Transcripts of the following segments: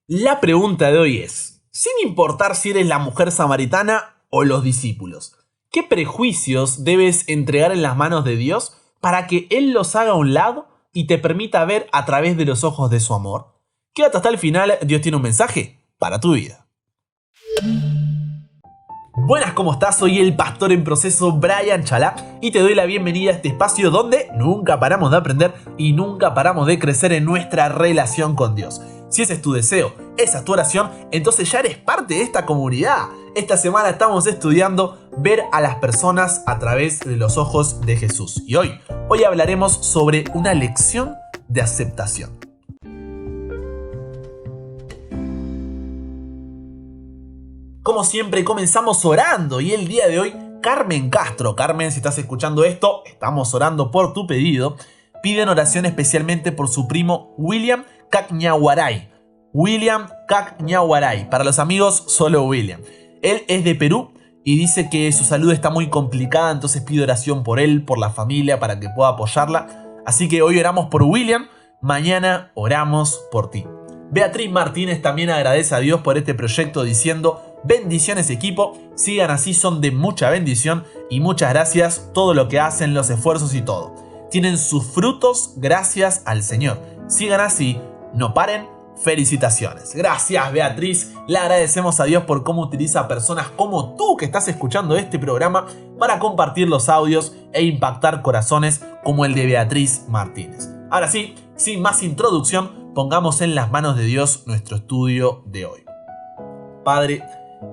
La pregunta de hoy es, sin importar si eres la mujer samaritana o los discípulos, ¿qué prejuicios debes entregar en las manos de Dios para que Él los haga a un lado y te permita ver a través de los ojos de su amor? Quédate hasta el final, Dios tiene un mensaje para tu vida. Buenas, ¿cómo estás? Soy el pastor en proceso Brian Chalá y te doy la bienvenida a este espacio donde nunca paramos de aprender y nunca paramos de crecer en nuestra relación con Dios. Si ese es tu deseo, esa es tu oración, entonces ya eres parte de esta comunidad. Esta semana estamos estudiando ver a las personas a través de los ojos de Jesús. Y hoy hablaremos sobre una lección de aceptación. Como siempre, comenzamos orando y el día de hoy, Carmen Castro. Carmen, si estás escuchando esto, estamos orando por tu pedido. Piden oración especialmente por su primo William Cacñahuaray. William Cacñahuaray. Para los amigos, solo William. Él es de Perú y dice que su salud está muy complicada, entonces pide oración por él, por la familia, para que pueda apoyarla. Así que hoy oramos por William, mañana oramos por ti. Beatriz Martínez también agradece a Dios por este proyecto diciendo: bendiciones equipo, sigan así, son de mucha bendición y muchas gracias todo lo que hacen, los esfuerzos y todo. Tienen sus frutos gracias al Señor. Sigan así, no paren, felicitaciones. Gracias Beatriz, le agradecemos a Dios por cómo utiliza a personas como tú que estás escuchando este programa para compartir los audios e impactar corazones como el de Beatriz Martínez. Ahora sí, sin más introducción, pongamos en las manos de Dios nuestro estudio de hoy. Padre,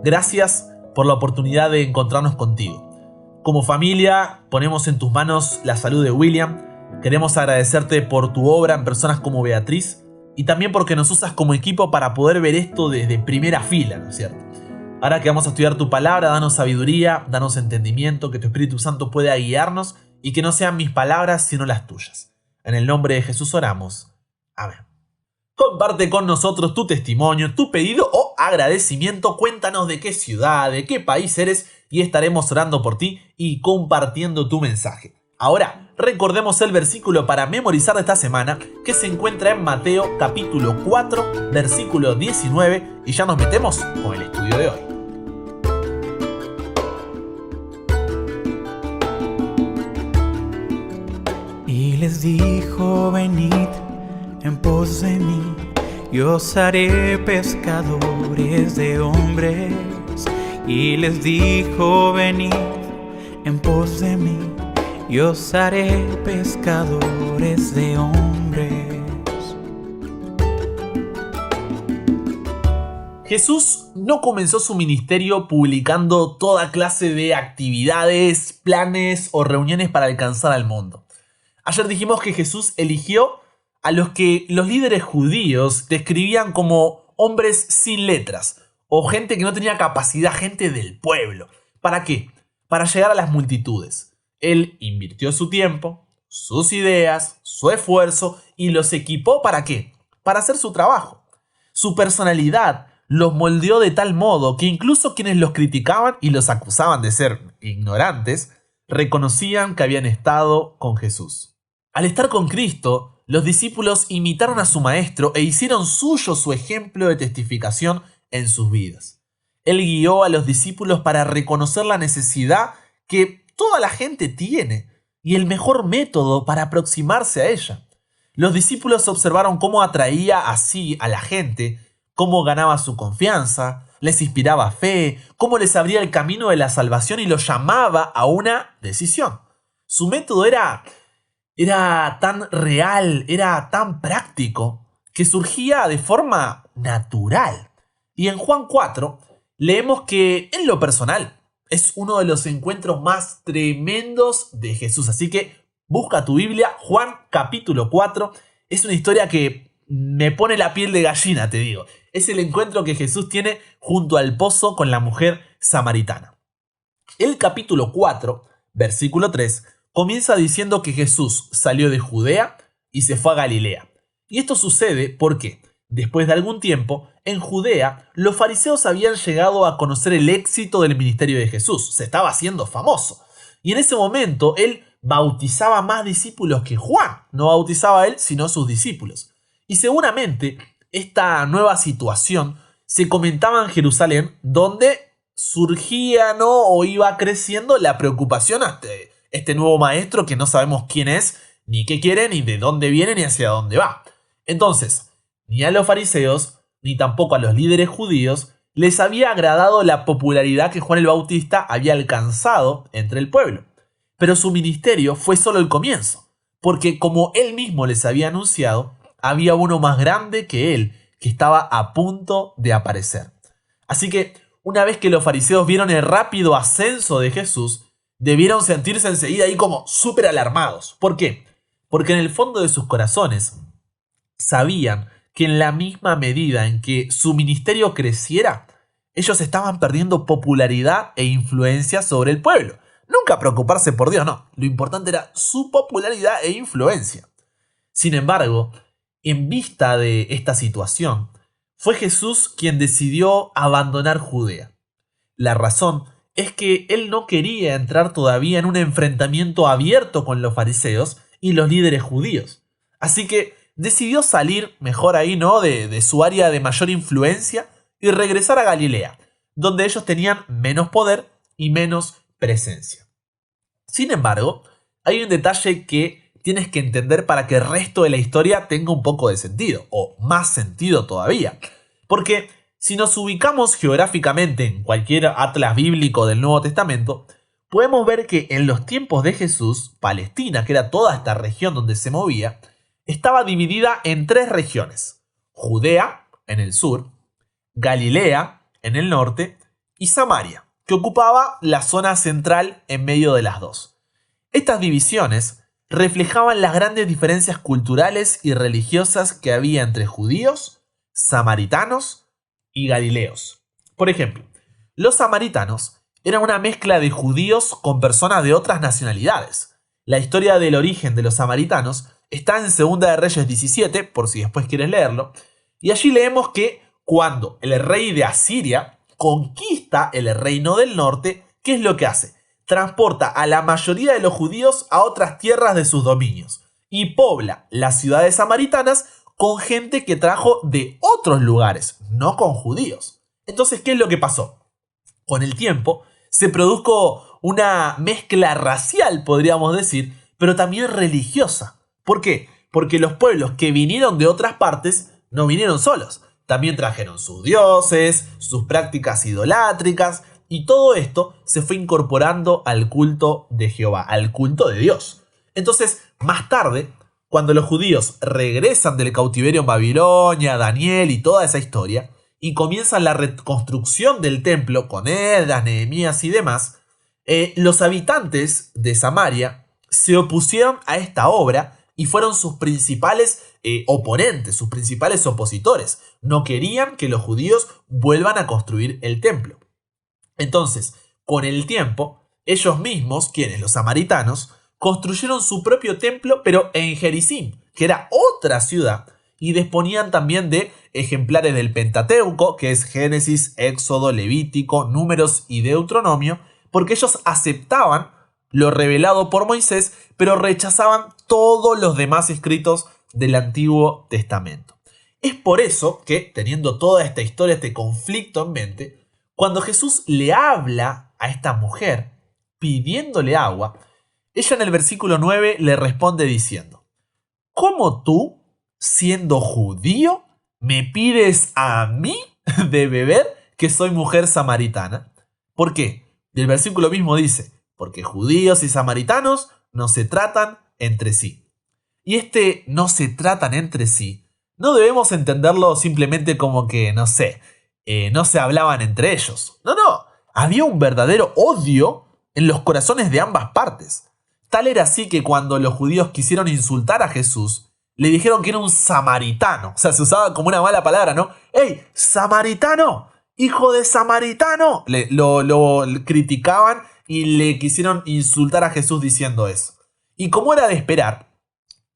gracias por la oportunidad de encontrarnos contigo. Como familia, ponemos en tus manos la salud de William. Queremos agradecerte por tu obra en personas como Beatriz y también porque nos usas como equipo para poder ver esto desde primera fila, ¿no es cierto? Ahora que vamos a estudiar tu palabra, danos sabiduría, danos entendimiento, que tu Espíritu Santo pueda guiarnos y que no sean mis palabras sino las tuyas. En el nombre de Jesús oramos. Amén. Comparte con nosotros tu testimonio, tu pedido o agradecimiento. Cuéntanos de qué ciudad, de qué país eres y estaremos orando por ti y compartiendo tu mensaje. Ahora, recordemos el versículo para memorizar de esta semana que se encuentra en Mateo capítulo 4, versículo 19 y ya nos metemos con el estudio de hoy. Y les dijo: venid en pos de mí, y os haré pescadores de hombres. Y les dijo: venid en pos de mí, y os haré pescadores de hombres. Jesús no comenzó su ministerio publicando toda clase de actividades, planes o reuniones para alcanzar al mundo. Ayer dijimos que Jesús eligió a los que los líderes judíos describían como hombres sin letras o gente que no tenía capacidad, gente del pueblo. ¿Para qué? Para llegar a las multitudes. Él invirtió su tiempo, sus ideas, su esfuerzo y los equipó ¿para qué? Para hacer su trabajo. Su personalidad los moldeó de tal modo que incluso quienes los criticaban y los acusaban de ser ignorantes, reconocían que habían estado con Jesús. Al estar con Cristo, los discípulos imitaron a su maestro e hicieron suyo su ejemplo de testificación en sus vidas. Él guió a los discípulos para reconocer la necesidad que toda la gente tiene y el mejor método para aproximarse a ella. Los discípulos observaron cómo atraía así a la gente, cómo ganaba su confianza, les inspiraba fe, cómo les abría el camino de la salvación y los llamaba a una decisión. Su método era tan real, era tan práctico, que surgía de forma natural. Y en Juan 4 leemos que en lo personal es uno de los encuentros más tremendos de Jesús. Así que busca tu Biblia, Juan capítulo 4. Es una historia que me pone la piel de gallina, te digo. Es el encuentro que Jesús tiene junto al pozo con la mujer samaritana. El capítulo 4, versículo 3, comienza diciendo que Jesús salió de Judea y se fue a Galilea. Y esto sucede porque, después de algún tiempo, en Judea, los fariseos habían llegado a conocer el éxito del ministerio de Jesús. Se estaba haciendo famoso. Y en ese momento, él bautizaba más discípulos que Juan. No bautizaba él, sino sus discípulos. Y seguramente esta nueva situación se comentaba en Jerusalén, donde surgía, ¿no?, o iba creciendo la preocupación ante este nuevo maestro que no sabemos quién es, ni qué quiere, ni de dónde viene, ni hacia dónde va. Entonces, ni a los fariseos, ni tampoco a los líderes judíos, les había agradado la popularidad que Juan el Bautista había alcanzado entre el pueblo. Pero su ministerio fue solo el comienzo, porque como él mismo les había anunciado, había uno más grande que él, que estaba a punto de aparecer. Así que, una vez que los fariseos vieron el rápido ascenso de Jesús, debieron sentirse enseguida ahí como súper alarmados. ¿Por qué? Porque en el fondo de sus corazones sabían que en la misma medida en que su ministerio creciera, ellos estaban perdiendo popularidad e influencia sobre el pueblo. Nunca preocuparse por Dios, no. Lo importante era su popularidad e influencia. Sin embargo, en vista de esta situación, fue Jesús quien decidió abandonar Judea. La razón es que él no quería entrar todavía en un enfrentamiento abierto con los fariseos y los líderes judíos. Así que decidió salir mejor ahí, ¿no?, de su área de mayor influencia y regresar a Galilea, donde ellos tenían menos poder y menos presencia. Sin embargo, hay un detalle que tienes que entender para que el resto de la historia tenga un poco de sentido, o más sentido todavía. Porque si nos ubicamos geográficamente en cualquier atlas bíblico del Nuevo Testamento, podemos ver que en los tiempos de Jesús, Palestina, que era toda esta región donde se movía, estaba dividida en 3 regiones: Judea, en el sur, Galilea, en el norte, y Samaria, que ocupaba la zona central en medio de las dos. Estas divisiones reflejaban las grandes diferencias culturales y religiosas que había entre judíos, samaritanos y galileos. Por ejemplo, los samaritanos eran una mezcla de judíos con personas de otras nacionalidades. La historia del origen de los samaritanos está en 2 de Reyes 17, por si después quieres leerlo, y allí leemos que cuando el rey de Asiria conquista el reino del norte, ¿qué es lo que hace? Transporta a la mayoría de los judíos a otras tierras de sus dominios y pobla las ciudades samaritanas con gente que trajo de otros lugares, no con judíos. Entonces, ¿qué es lo que pasó? Con el tiempo se produjo una mezcla racial, podríamos decir, pero también religiosa. ¿Por qué? Porque los pueblos que vinieron de otras partes no vinieron solos. También trajeron sus dioses, sus prácticas idolátricas, y todo esto se fue incorporando al culto de Jehová, al culto de Dios. Entonces, más tarde, cuando los judíos regresan del cautiverio en Babilonia, Daniel y toda esa historia, y comienzan la reconstrucción del templo con Esdras, Nehemías y demás, los habitantes de Samaria se opusieron a esta obra y fueron sus principales oponentes, sus principales opositores. No querían que los judíos vuelvan a construir el templo. Entonces, con el tiempo, ellos mismos, quienes, los samaritanos, construyeron su propio templo, pero en Gerizim, que era otra ciudad, y disponían también de ejemplares del Pentateuco, que es Génesis, Éxodo, Levítico, Números y Deuteronomio, porque ellos aceptaban lo revelado por Moisés, pero rechazaban todos los demás escritos del Antiguo Testamento. Es por eso que, teniendo toda esta historia, este conflicto en mente, cuando Jesús le habla a esta mujer pidiéndole agua, ella en el versículo 9 le responde diciendo: ¿cómo tú, siendo judío, me pides a mí de beber, que soy mujer samaritana? ¿Por qué? El versículo mismo dice: porque judíos y samaritanos no se tratan entre sí. Y este no se tratan entre sí, no debemos entenderlo simplemente como que, no se hablaban entre ellos. No, había un verdadero odio en los corazones de ambas partes. Tal era así que cuando los judíos quisieron insultar a Jesús, le dijeron que era un samaritano. O sea, se usaba como una mala palabra, ¿no? ¡Ey, samaritano! ¡Hijo de samaritano! Lo criticaban y le quisieron insultar a Jesús diciendo eso. Y como era de esperar,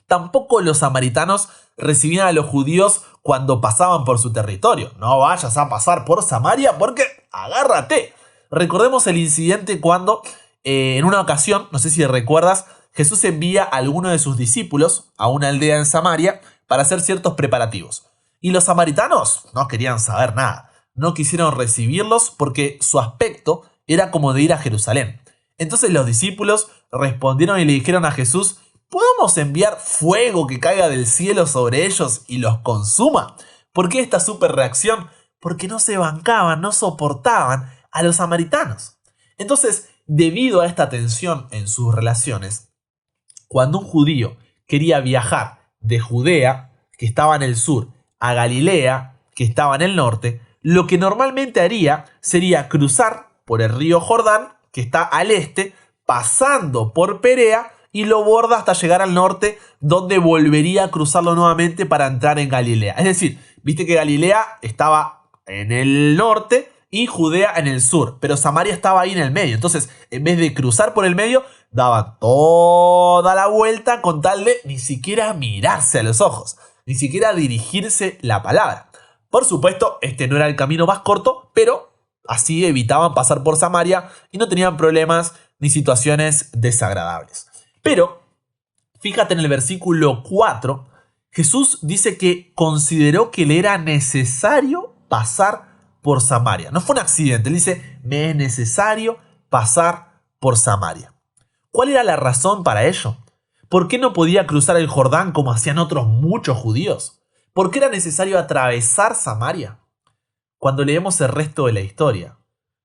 tampoco los samaritanos recibían a los judíos cuando pasaban por su territorio. No vayas a pasar por Samaria porque agárrate. Recordemos el incidente cuando en una ocasión, no sé si recuerdas, Jesús envía a alguno de sus discípulos a una aldea en Samaria para hacer ciertos preparativos. Y los samaritanos no querían saber nada. No quisieron recibirlos porque su aspecto era como de ir a Jerusalén. Entonces los discípulos respondieron y le dijeron a Jesús: ¿podemos enviar fuego que caiga del cielo sobre ellos y los consuma? ¿Por qué esta super reacción? Porque no se bancaban, no soportaban a los samaritanos. Entonces, debido a esta tensión en sus relaciones, cuando un judío quería viajar de Judea, que estaba en el sur, a Galilea, que estaba en el norte, lo que normalmente haría sería cruzar por el río Jordán, que está al este, pasando por Perea y lo borda hasta llegar al norte, donde volvería a cruzarlo nuevamente para entrar en Galilea. Es decir, viste que Galilea estaba en el norte y Judea en el sur, pero Samaria estaba ahí en el medio. Entonces, en vez de cruzar por el medio, daban toda la vuelta con tal de ni siquiera mirarse a los ojos, ni siquiera dirigirse la palabra. Por supuesto, este no era el camino más corto, pero así evitaban pasar por Samaria y no tenían problemas ni situaciones desagradables. Pero, fíjate en el versículo 4, Jesús dice que consideró que le era necesario pasar por Samaria. No fue un accidente, él dice: me es necesario pasar por Samaria. ¿Cuál era la razón para ello? ¿Por qué no podía cruzar el Jordán como hacían otros muchos judíos? ¿Por qué era necesario atravesar Samaria? Cuando leemos el resto de la historia,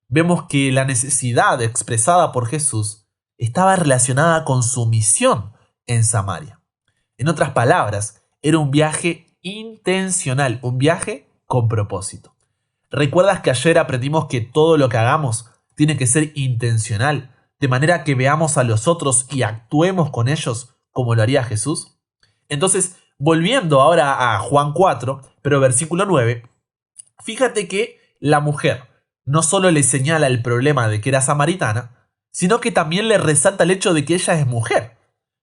vemos que la necesidad expresada por Jesús estaba relacionada con su misión en Samaria. En otras palabras, era un viaje intencional, un viaje con propósito. ¿Recuerdas que ayer aprendimos que todo lo que hagamos tiene que ser intencional, de manera que veamos a los otros y actuemos con ellos como lo haría Jesús? Entonces, volviendo ahora a Juan 4, pero versículo 9, fíjate que la mujer no solo le señala el problema de que era samaritana, sino que también le resalta el hecho de que ella es mujer.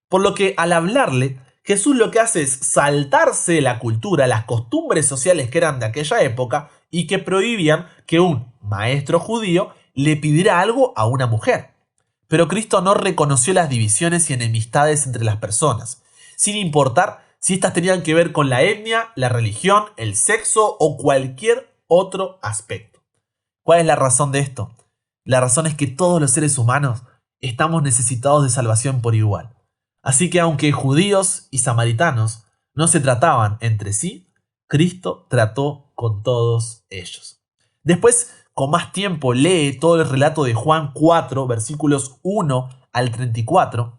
Por lo que al hablarle, Jesús lo que hace es saltarse la cultura, las costumbres sociales que eran de aquella época y que prohibían que un maestro judío le pidiera algo a una mujer. Pero Cristo no reconoció las divisiones y enemistades entre las personas, sin importar si éstas tenían que ver con la etnia, la religión, el sexo o cualquier otro aspecto. ¿Cuál es la razón de esto? La razón es que todos los seres humanos estamos necesitados de salvación por igual. Así que aunque judíos y samaritanos no se trataban entre sí, Cristo trató con todos ellos. Después, con más tiempo, lee todo el relato de Juan 4, versículos 1 al 34,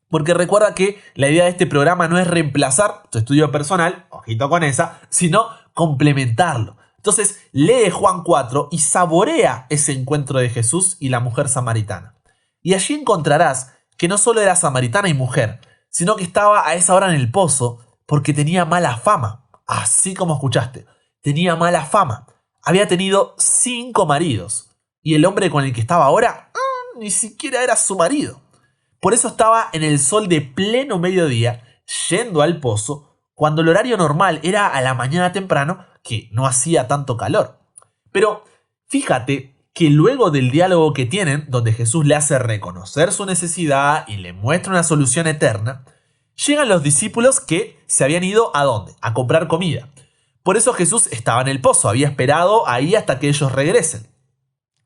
porque recuerda que la idea de este programa no es reemplazar tu estudio personal, ojito con esa, sino complementarlo. Entonces, lee Juan 4 y saborea ese encuentro de Jesús y la mujer samaritana. Y allí encontrarás que no solo era samaritana y mujer, sino que estaba a esa hora en el pozo porque tenía mala fama. Así como escuchaste, tenía mala fama. Había tenido 5 maridos y el hombre con el que estaba ahora ni siquiera era su marido. Por eso estaba en el sol de pleno mediodía, yendo al pozo, cuando el horario normal era a la mañana temprano, que no hacía tanto calor. Pero fíjate que luego del diálogo que tienen, donde Jesús le hace reconocer su necesidad y le muestra una solución eterna, llegan los discípulos que se habían ido ¿a dónde? A comprar comida. Por eso Jesús estaba en el pozo, había esperado ahí hasta que ellos regresen.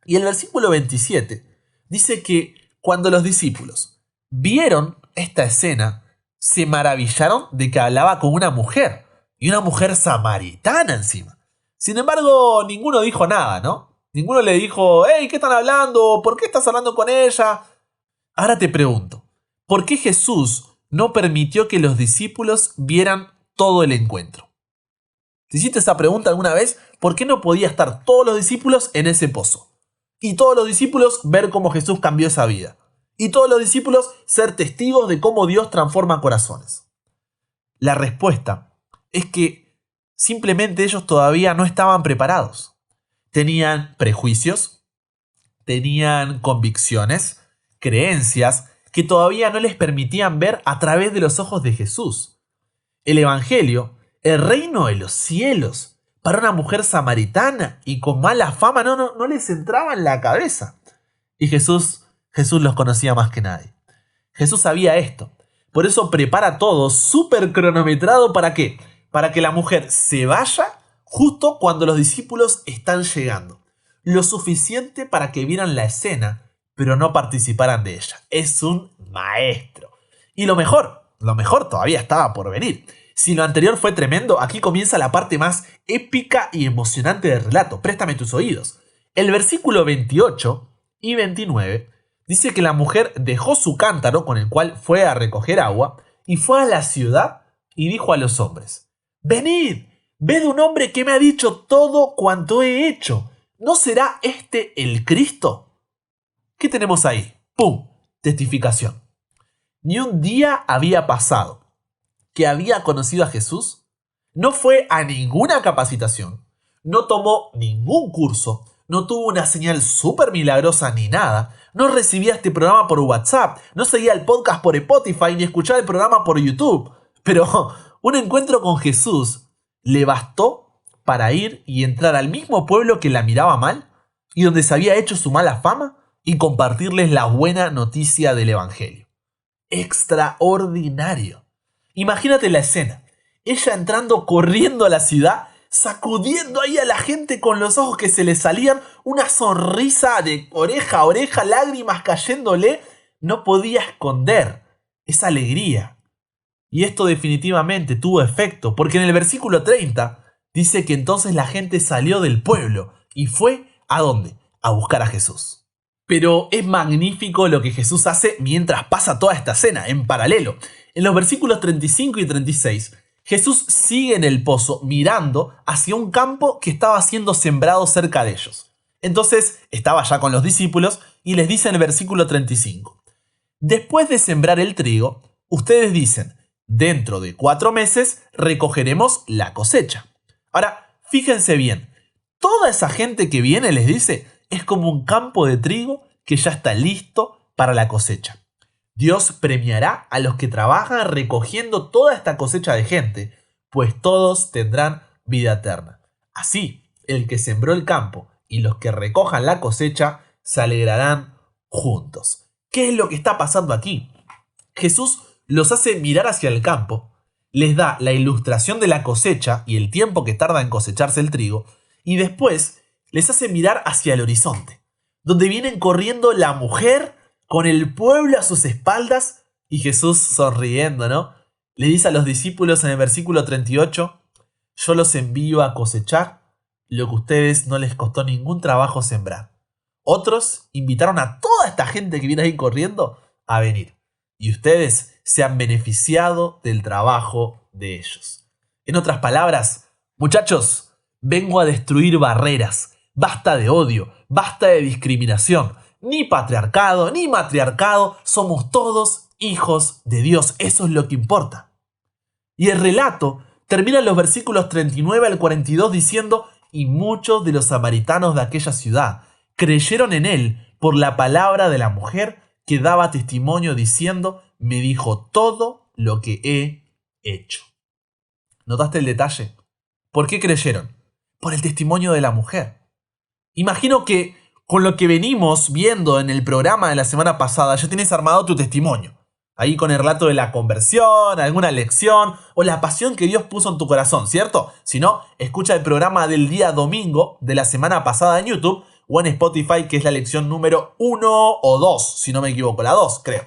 Y el versículo 27 dice que cuando los discípulos vieron esta escena, se maravillaron de que hablaba con una mujer, y una mujer samaritana encima. Sin embargo, ninguno dijo nada, ¿no? Ninguno le dijo: hey, ¿qué están hablando? ¿Por qué estás hablando con ella? Ahora te pregunto, ¿por qué Jesús no permitió que los discípulos vieran todo el encuentro? ¿Te hiciste esa pregunta alguna vez? ¿Por qué no podía estar todos los discípulos en ese pozo? Y todos los discípulos ver cómo Jesús cambió esa vida. Y todos los discípulos ser testigos de cómo Dios transforma corazones. La respuesta es que simplemente ellos todavía no estaban preparados. Tenían prejuicios, tenían convicciones, creencias que todavía no les permitían ver a través de los ojos de Jesús. El Evangelio, el reino de los cielos, para una mujer samaritana y con mala fama no les entraba en la cabeza. Y Jesús los conocía más que nadie. Jesús sabía esto. Por eso prepara todo súper cronometrado. ¿Para qué? para que la mujer se vaya justo cuando los discípulos están llegando. Lo suficiente para que vieran la escena, pero no participaran de ella. Es un maestro. Y lo mejor todavía estaba por venir. Si lo anterior fue tremendo, aquí comienza la parte más épica y emocionante del relato. Préstame tus oídos. El versículo 28 y 29 dice que la mujer dejó su cántaro con el cual fue a recoger agua y fue a la ciudad y dijo a los hombres: «Venid, ved un hombre que me ha dicho todo cuanto he hecho. ¿No será este el Cristo?». ¿Qué tenemos ahí? ¡Pum! Testificación. Ni un día había pasado que había conocido a Jesús, no fue a ninguna capacitación, no tomó ningún curso, no tuvo una señal súper milagrosa ni nada, no recibía este programa por WhatsApp, no seguía el podcast por Spotify ni escuchaba el programa por YouTube. Pero un encuentro con Jesús le bastó para ir y entrar al mismo pueblo que la miraba mal y donde se había hecho su mala fama y compartirles la buena noticia del Evangelio. Extraordinario. Imagínate la escena. Ella entrando corriendo a la ciudad, sacudiendo ahí a la gente con los ojos que se le salían, una sonrisa de oreja a oreja, lágrimas cayéndole. No podía esconder esa alegría. Y esto definitivamente tuvo efecto, porque en el versículo 30 dice que entonces la gente salió del pueblo y fue ¿a dónde? A buscar a Jesús. Pero es magnífico lo que Jesús hace mientras pasa toda esta escena, en paralelo. En los versículos 35 y 36, Jesús sigue en el pozo mirando hacia un campo que estaba siendo sembrado cerca de ellos. Entonces estaba ya con los discípulos y les dice en el versículo 35: «Después de sembrar el trigo, ustedes dicen, dentro de 4 meses recogeremos la cosecha». Ahora, fíjense bien, toda esa gente que viene, les dice, es como un campo de trigo que ya está listo para la cosecha. Dios premiará a los que trabajan recogiendo toda esta cosecha de gente, pues todos tendrán vida eterna. Así, el que sembró el campo y los que recojan la cosecha se alegrarán juntos. ¿Qué es lo que está pasando aquí? Jesús los hace mirar hacia el campo, les da la ilustración de la cosecha y el tiempo que tarda en cosecharse el trigo, y después les hace mirar hacia el horizonte, donde vienen corriendo la mujer con el pueblo a sus espaldas y Jesús sonriendo, ¿no? Le dice a los discípulos en el versículo 38, «Yo los envío a cosechar lo que a ustedes no les costó ningún trabajo sembrar». Otros invitaron a toda esta gente que viene ahí corriendo a venir. Y ustedes se han beneficiado del trabajo de ellos. En otras palabras, muchachos, vengo a destruir barreras. Basta de odio, basta de discriminación. Ni patriarcado, ni matriarcado, somos todos hijos de Dios. Eso es lo que importa. Y el relato termina en los versículos 39 al 42 diciendo: «Y muchos de los samaritanos de aquella ciudad creyeron en él por la palabra de la mujer que daba testimonio diciendo: me dijo todo lo que he hecho». ¿Notaste el detalle? ¿Por qué creyeron? Por el testimonio de la mujer. Imagino que con lo que venimos viendo en el programa de la semana pasada ya tienes armado tu testimonio. Ahí con el relato de la conversión, alguna lección o la pasión que Dios puso en tu corazón, ¿cierto? Si no, escucha el programa del día domingo de la semana pasada en YouTube o en Spotify, que es la lección número 1 o 2, si no me equivoco, la 2 creo.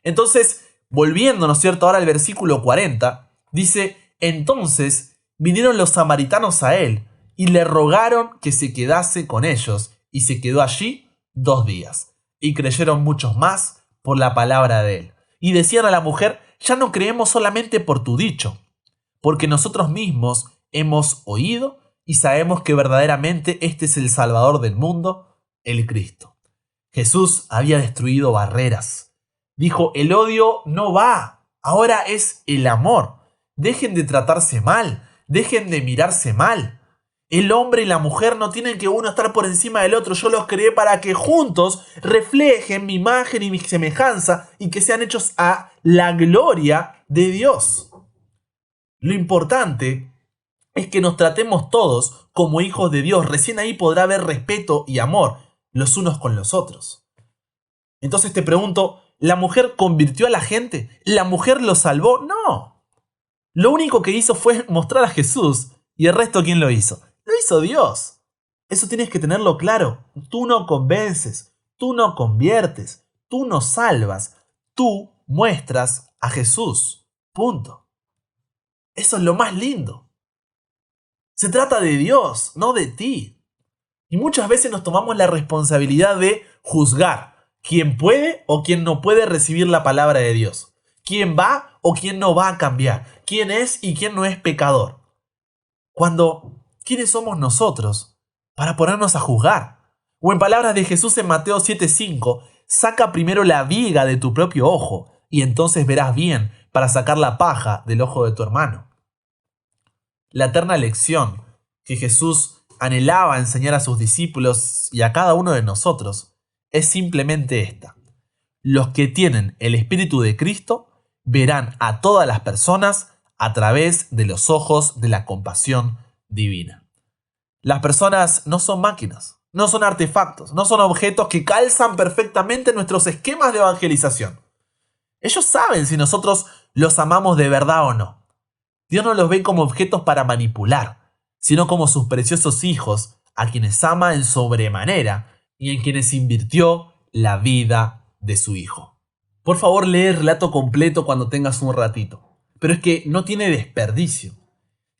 Entonces, volviendo, ¿no es cierto?, ahora al versículo 40, dice: «Entonces vinieron los samaritanos a él y le rogaron que se quedase con ellos, y se quedó allí 2 días. Y creyeron muchos más por la palabra de él. Y decían a la mujer: ya no creemos solamente por tu dicho, porque nosotros mismos hemos oído y sabemos que verdaderamente este es el Salvador del mundo, el Cristo». Jesús había destruido barreras. Dijo: el odio no va, ahora es el amor. Dejen de tratarse mal, dejen de mirarse mal. El hombre y la mujer no tienen que uno estar por encima del otro. Yo los creé para que juntos reflejen mi imagen y mi semejanza y que sean hechos a la gloria de Dios. Lo importante es que nos tratemos todos como hijos de Dios. Recién ahí podrá haber respeto y amor los unos con los otros. Entonces te pregunto, ¿la mujer convirtió a la gente? ¿La mujer los salvó? No. Lo único que hizo fue mostrar a Jesús. ¿Y el resto quién lo hizo? Lo hizo Dios. Eso tienes que tenerlo claro. Tú no convences, tú no conviertes, tú no salvas, tú muestras a Jesús. Punto. Eso es lo más lindo. Se trata de Dios, no de ti. Y muchas veces nos tomamos la responsabilidad de juzgar quién puede o quién no puede recibir la palabra de Dios. Quién va o quién no va a cambiar. Quién es y quién no es pecador. Cuando, ¿quiénes somos nosotros para ponernos a juzgar? O en palabras de Jesús en Mateo 7:5, saca primero la viga de tu propio ojo y entonces verás bien para sacar la paja del ojo de tu hermano. La eterna lección que Jesús anhelaba enseñar a sus discípulos y a cada uno de nosotros es simplemente esta. Los que tienen el Espíritu de Cristo verán a todas las personas a través de los ojos de la compasión divina. Las personas no son máquinas, no son artefactos, no son objetos que calzan perfectamente en nuestros esquemas de evangelización. Ellos saben si nosotros los amamos de verdad o no. Dios no los ve como objetos para manipular, sino como sus preciosos hijos, a quienes ama en sobremanera y en quienes invirtió la vida de su Hijo. Por favor, lee el relato completo cuando tengas un ratito, pero es que no tiene desperdicio.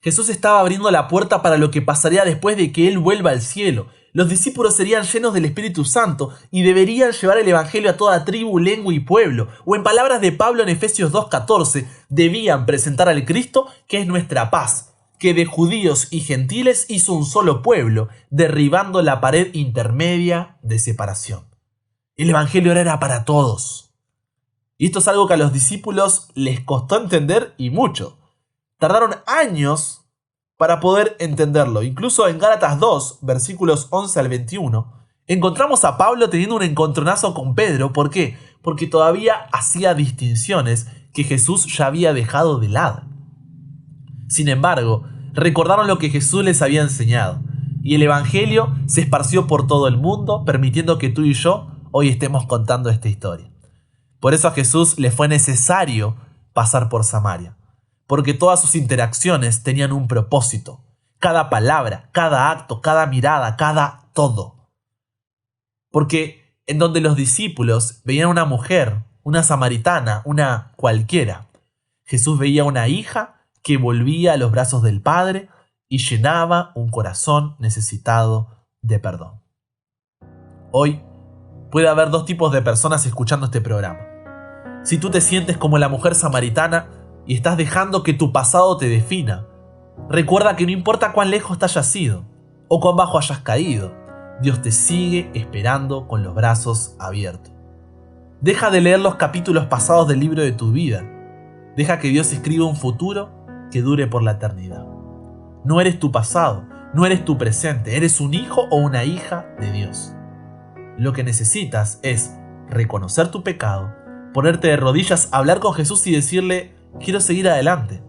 Jesús estaba abriendo la puerta para lo que pasaría después de que Él vuelva al cielo. Los discípulos serían llenos del Espíritu Santo y deberían llevar el Evangelio a toda tribu, lengua y pueblo. O en palabras de Pablo en Efesios 2:14, debían presentar al Cristo, que es nuestra paz, que de judíos y gentiles hizo un solo pueblo, derribando la pared intermedia de separación. El Evangelio era para todos. Y esto es algo que a los discípulos les costó entender y mucho. Tardaron años para poder entenderlo. Incluso en Gálatas 2, versículos 11 al 21, encontramos a Pablo teniendo un encontronazo con Pedro. ¿Por qué? Porque todavía hacía distinciones que Jesús ya había dejado de lado. Sin embargo, recordaron lo que Jesús les había enseñado, y el Evangelio se esparció por todo el mundo, permitiendo que tú y yo hoy estemos contando esta historia. Por eso a Jesús le fue necesario pasar por Samaria, porque todas sus interacciones tenían un propósito. Cada palabra, cada acto, cada mirada, cada todo. Porque en donde los discípulos veían una mujer, una samaritana, una cualquiera, Jesús veía una hija que volvía a los brazos del Padre y llenaba un corazón necesitado de perdón. Hoy puede haber dos tipos de personas escuchando este programa. Si tú te sientes como la mujer samaritana y estás dejando que tu pasado te defina, recuerda que no importa cuán lejos te hayas ido o cuán bajo hayas caído, Dios te sigue esperando con los brazos abiertos. Deja de leer los capítulos pasados del libro de tu vida. Deja que Dios escriba un futuro que dure por la eternidad. No eres tu pasado, no eres tu presente, eres un hijo o una hija de Dios. Lo que necesitas es reconocer tu pecado, ponerte de rodillas, hablar con Jesús y decirle: quiero seguir adelante.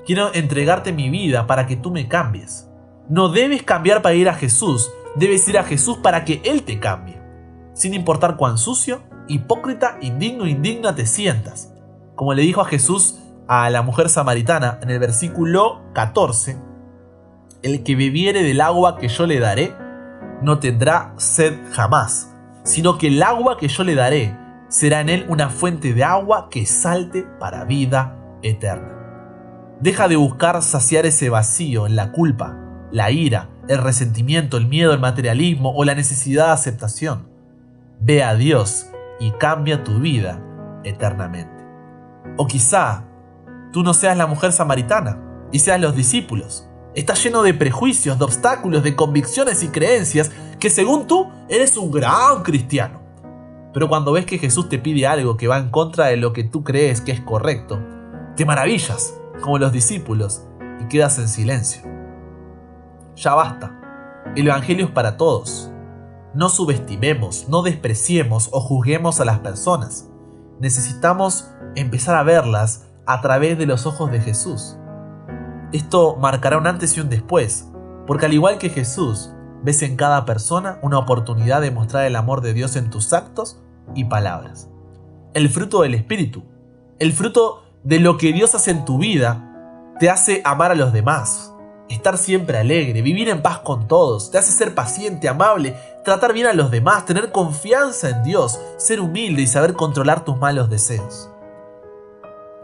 Quiero entregarte mi vida para que tú me cambies. No debes cambiar para ir a Jesús, debes ir a Jesús para que Él te cambie. Sin importar cuán sucio, hipócrita, indigno, indigna te sientas. Como le dijo a Jesús a la mujer samaritana en el versículo 14, el que bebiere del agua que yo le daré, no tendrá sed jamás, sino que el agua que yo le daré será en él una fuente de agua que salte para vida eterna. Deja de buscar saciar ese vacío en la culpa, la ira, el resentimiento, el miedo, el materialismo o la necesidad de aceptación. Ve a Dios y cambia tu vida eternamente. O quizá tú no seas la mujer samaritana y seas los discípulos. Estás lleno de prejuicios, de obstáculos, de convicciones y creencias que según tú eres un gran cristiano. Pero cuando ves que Jesús te pide algo que va en contra de lo que tú crees que es correcto, te maravillas, como los discípulos, y quedas en silencio. Ya basta. El Evangelio es para todos. No subestimemos, no despreciemos o juzguemos a las personas. Necesitamos empezar a verlas a través de los ojos de Jesús. Esto marcará un antes y un después, porque al igual que Jesús, ves en cada persona una oportunidad de mostrar el amor de Dios en tus actos y palabras. El fruto del Espíritu, el fruto de lo que Dios hace en tu vida, te hace amar a los demás, estar siempre alegre, vivir en paz con todos, te hace ser paciente, amable, tratar bien a los demás, tener confianza en Dios, ser humilde y saber controlar tus malos deseos.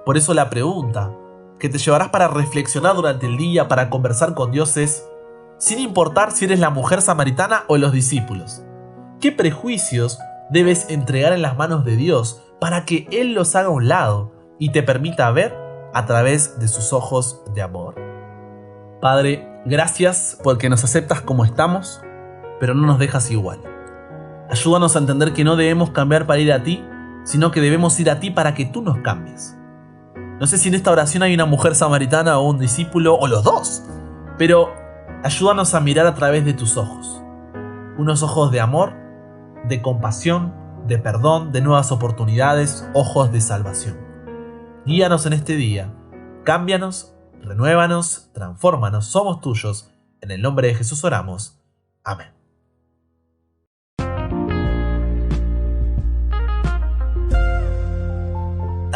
Por eso la pregunta que te llevarás para reflexionar durante el día, para conversar con Dios es, sin importar si eres la mujer samaritana o los discípulos, ¿qué prejuicios debes entregar en las manos de Dios para que Él los haga a un lado y te permita ver a través de sus ojos de amor? Padre, gracias porque nos aceptas como estamos, pero no nos dejas igual. Ayúdanos a entender que no debemos cambiar para ir a ti, sino que debemos ir a ti para que tú nos cambies. No sé si en esta oración hay una mujer samaritana o un discípulo, o los dos, pero ayúdanos a mirar a través de tus ojos. Unos ojos de amor, de compasión, de perdón, de nuevas oportunidades, ojos de salvación. Guíanos en este día, cámbianos, renuévanos, transfórmanos, somos tuyos. En el nombre de Jesús oramos. Amén.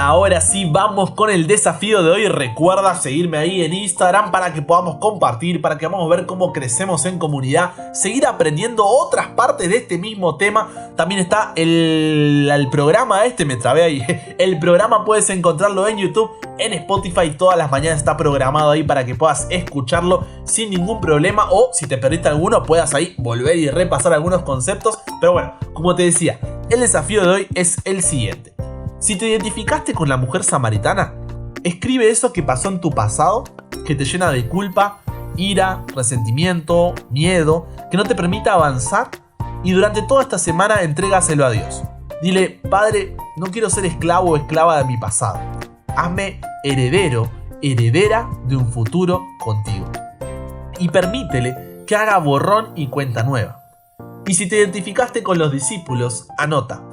Ahora sí, vamos con el desafío de hoy. Recuerda seguirme ahí en Instagram para que podamos compartir, para que vamos a ver cómo crecemos en comunidad, seguir aprendiendo otras partes de este mismo tema. También está el programa me trabé ahí. El programa puedes encontrarlo en YouTube, en Spotify, todas las mañanas está programado ahí para que puedas escucharlo sin ningún problema, o si te perdiste alguno puedas ahí volver y repasar algunos conceptos. Pero bueno, como te decía, el desafío de hoy es el siguiente. Si te identificaste con la mujer samaritana, escribe eso que pasó en tu pasado, que te llena de culpa, ira, resentimiento, miedo, que no te permita avanzar, y durante toda esta semana entrégaselo a Dios. Dile, Padre, no quiero ser esclavo o esclava de mi pasado. Hazme heredero, heredera de un futuro contigo. Y permítele que haga borrón y cuenta nueva. Y si te identificaste con los discípulos, anota.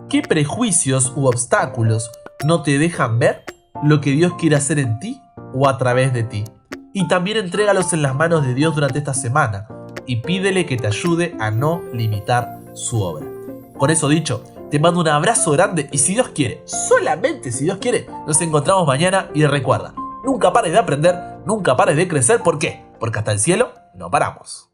¿Qué prejuicios u obstáculos no te dejan ver lo que Dios quiere hacer en ti o a través de ti? Y también entrégalos en las manos de Dios durante esta semana y pídele que te ayude a no limitar su obra. Con eso dicho, te mando un abrazo grande y si Dios quiere, solamente si Dios quiere, nos encontramos mañana y recuerda, nunca pares de aprender, nunca pares de crecer. ¿Por qué? Porque hasta el cielo no paramos.